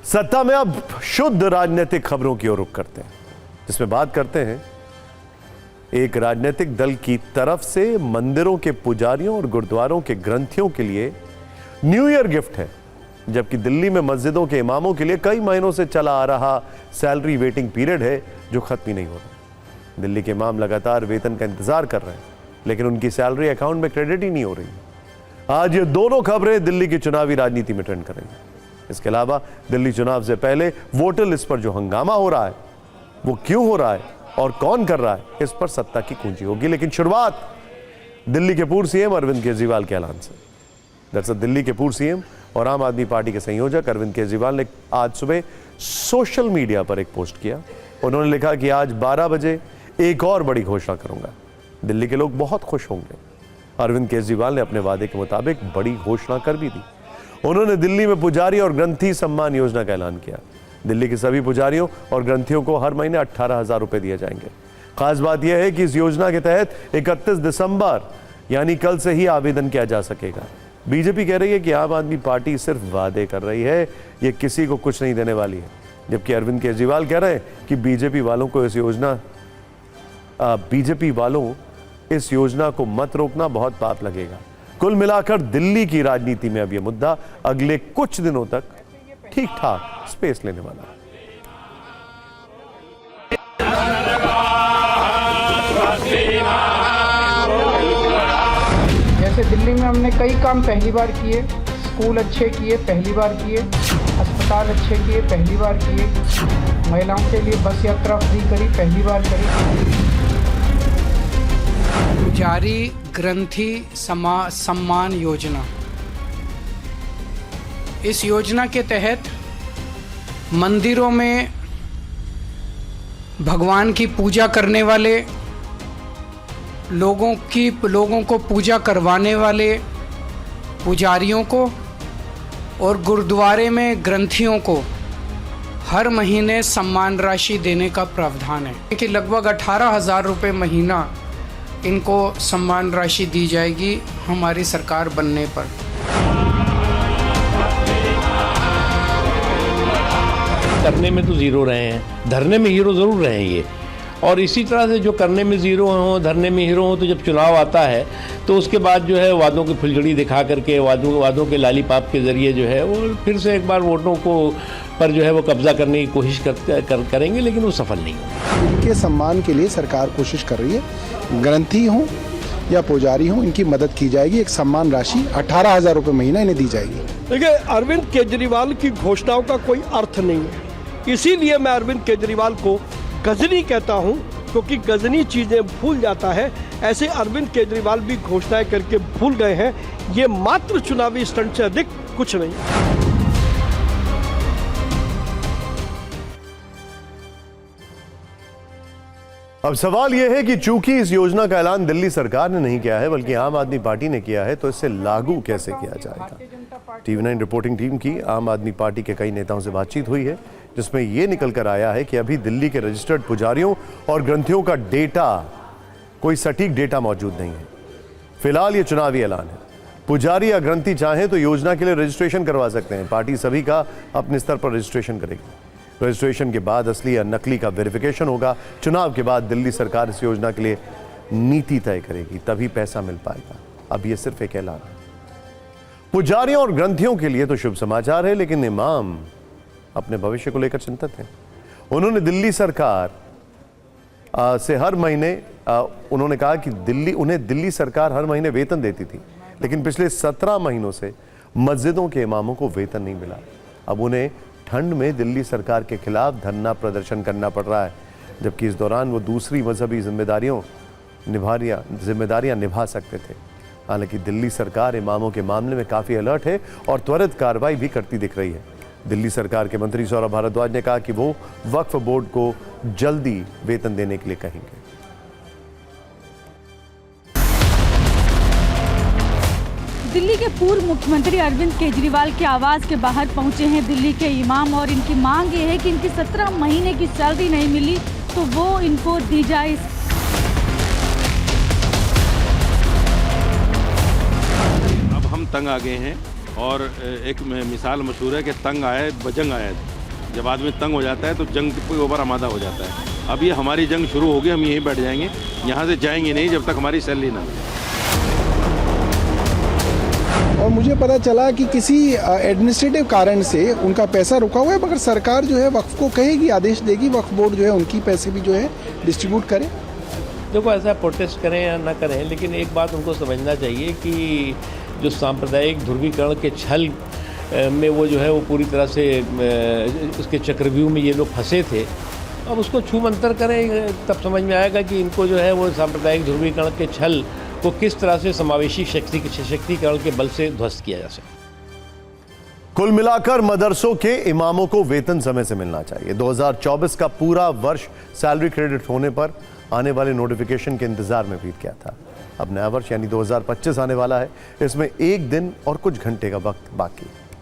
सत्ता में अब शुद्ध राजनीतिक खबरों की ओर रुख करते हैं, जिसमें बात करते हैं एक राजनीतिक दल की तरफ से मंदिरों के पुजारियों और गुरुद्वारों के ग्रंथियों के लिए न्यू ईयर गिफ्ट है, जबकि दिल्ली में मस्जिदों के इमामों के लिए कई महीनों से चला आ रहा सैलरी वेटिंग पीरियड है जो खत्म ही नहीं हो रहा। दिल्ली के इमाम लगातार वेतन का इंतजार कर रहे हैं, लेकिन उनकी सैलरी अकाउंट में क्रेडिट ही नहीं हो रही। आज ये दोनों खबरें दिल्ली की चुनावी राजनीति में ट्रेंड करेंगी। इसके अलावा दिल्ली चुनाव से पहले वोटर लिस्ट पर जो हंगामा हो रहा है वो क्यों हो रहा है और कौन कर रहा है, इस पर सत्ता की कुंजी होगी। लेकिन शुरुआत दिल्ली के पूर्व सीएम अरविंद केजरीवाल के ऐलान से। दरअसल दिल्ली के पूर्व सीएम और आम आदमी पार्टी के संयोजक अरविंद केजरीवाल ने आज सुबह सोशल मीडिया पर एक पोस्ट किया। उन्होंने लिखा कि आज 12 बजे एक और बड़ी घोषणा करूंगा, दिल्ली के लोग बहुत खुश होंगे। अरविंद केजरीवाल ने अपने वादे के मुताबिक बड़ी घोषणा कर भी दी। उन्होंने दिल्ली में पुजारी और ग्रंथी सम्मान योजना का ऐलान किया। दिल्ली के सभी पुजारियों और ग्रंथियों को हर महीने 18,000 रुपए दिए जाएंगे। खास बात यह है कि इस योजना के तहत 31 दिसंबर यानी कल से ही आवेदन किया जा सकेगा। बीजेपी कह रही है कि आम आदमी पार्टी सिर्फ वादे कर रही है, ये किसी को कुछ नहीं देने वाली है, जबकि अरविंद केजरीवाल कह रहे हैं कि बीजेपी वालों इस योजना को मत रोकना, बहुत पाप लगेगा। कुल मिलाकर दिल्ली की राजनीति में अब यह मुद्दा अगले कुछ दिनों तक ठीक ठाक स्पेस लेने वाला है। जैसे दिल्ली में हमने कई काम पहली बार किए, स्कूल अच्छे किए पहली बार किए, अस्पताल अच्छे किए पहली बार किए, महिलाओं के लिए बस यात्रा फ्री करी पहली बार करी। पुजारी ग्रंथी सम्मान योजना, इस योजना के तहत मंदिरों में भगवान की पूजा करने वाले लोगों को पूजा करवाने वाले पुजारियों को और गुरुद्वारे में ग्रंथियों को हर महीने सम्मान राशि देने का प्रावधान है कि लगभग 18,000 रुपये महीना इनको सम्मान राशि दी जाएगी हमारी सरकार बनने पर। करने में तो ज़ीरो रहे हैं, धरने में हीरो ज़रूर रहे हैं ये। और इसी तरह से जो करने में ज़ीरो हों, धरने में हीरो हों, तो जब चुनाव आता है तो उसके बाद जो है वादों की फुलझड़ी दिखा करके वादों के लालीपाप के ज़रिए जो है वो फिर से एक बार वोटों को पर जो है वो कब्जा करने की कोशिश करेंगे, लेकिन वो सफल नहीं होगा। इनके सम्मान के लिए सरकार कोशिश कर रही है। ग्रंथी हों या पुजारी हों, इनकी मदद की जाएगी। एक सम्मान राशि 18,000 रुपये महीना इन्हें दी जाएगी। देखिए, अरविंद केजरीवाल की घोषणाओं का कोई अर्थ नहीं है, इसीलिए मैं अरविंद केजरीवाल को गजनी कहता हूं, क्योंकि गजनी चीजें भूल जाता है। ऐसे अरविंद केजरीवाल भी घोषणाएं करके भूल गए हैं। ये मात्र चुनावी स्टंट से अधिक कुछ नहीं। अब सवाल यह है कि चूंकि इस योजना का ऐलान दिल्ली सरकार ने नहीं किया है बल्कि आम आदमी पार्टी ने किया है, तो इसे लागू कैसे किया जाएगा। TV9 रिपोर्टिंग टीम की आम आदमी पार्टी के कई नेताओं से बातचीत हुई है, जिसमें यह निकल कर आया है कि अभी दिल्ली के रजिस्टर्ड पुजारियों और ग्रंथियों का कोई सटीक डेटा मौजूद नहीं है। फिलहाल ये चुनावी ऐलान है। पुजारी या ग्रंथी चाहें तो योजना के लिए रजिस्ट्रेशन करवा सकते हैं। पार्टी सभी का अपने स्तर पर रजिस्ट्रेशन करेगी। रजिस्ट्रेशन के बाद असली या नकली का वेरिफिकेशन होगा। चुनाव के बाद दिल्ली सरकार इस योजना के लिए नीति तय करेगी, तभी पैसा मिल पाएगा। अब यह सिर्फ एक ऐलान है। पुजारियों और ग्रंथियों के लिए तो शुभ समाचार है, लेकिन इमाम अपने भविष्य को लेकर चिंतित हैं। उन्होंने दिल्ली सरकार से हर महीने उन्होंने कहा कि उन्हें दिल्ली सरकार हर महीने वेतन देती थी, लेकिन पिछले 17 महीनों से मस्जिदों के इमामों को वेतन नहीं मिला। अब उन्हें ठंड में दिल्ली सरकार के खिलाफ धरना प्रदर्शन करना पड़ रहा है, जबकि इस दौरान वो दूसरी मजहबी जिम्मेदारियां निभा सकते थे। हालांकि दिल्ली सरकार इमामों के मामले में काफ़ी अलर्ट है और त्वरित कार्रवाई भी करती दिख रही है। दिल्ली सरकार के मंत्री सौरभ भारद्वाज ने कहा कि वो वक्फ बोर्ड को जल्दी वेतन देने के लिए कहेंगे। दिल्ली के पूर्व मुख्यमंत्री अरविंद केजरीवाल के आवास के बाहर पहुंचे हैं दिल्ली के इमाम, और इनकी मांग ये है कि इनकी 17 महीने की सैलरी नहीं मिली तो वो इनको दी जाए। अब हम तंग आ गए हैं और एक मिसाल मशहूर है कि तंग आए बजंग आया। जब आदमी तंग हो जाता है तो जंग के ऊपर आमादा हो जाता है। अब ये हमारी जंग शुरू होगी, हम यहीं बैठ जाएंगे, यहाँ से जाएंगे नहीं जब तक हमारी सैलरी ना मिले। और मुझे पता चला कि किसी एडमिनिस्ट्रेटिव कारण से उनका पैसा रुका हुआ है, मगर सरकार जो है वक्फ को कहेगी, आदेश देगी, वक्फ बोर्ड जो है उनकी पैसे भी जो है डिस्ट्रीब्यूट करे। देखो, ऐसा प्रोटेस्ट करें या ना करें, लेकिन एक बात उनको समझना चाहिए कि जो सांप्रदायिक ध्रुवीकरण के छल में वो जो है वो पूरी तरह से उसके चक्रव्यूह में ये लोग फंसे थे। अब उसको छूमंतर करें तब समझ में आएगा कि इनको जो है वो सांप्रदायिक ध्रुवीकरण के छल को किस तरह से समावेशी सशक्तिकरण के बल से ध्वस्त किया जा सकता है। कुल मिलाकर मदरसों के इमामों को वेतन समय से मिलना चाहिए। 2024 का पूरा वर्ष सैलरी क्रेडिट होने पर आने वाले नोटिफिकेशन के इंतजार में बीत गया था। अब नया वर्ष यानी 2025 आने वाला है। इसमें एक दिन और कुछ घंटे का वक्त बाकी।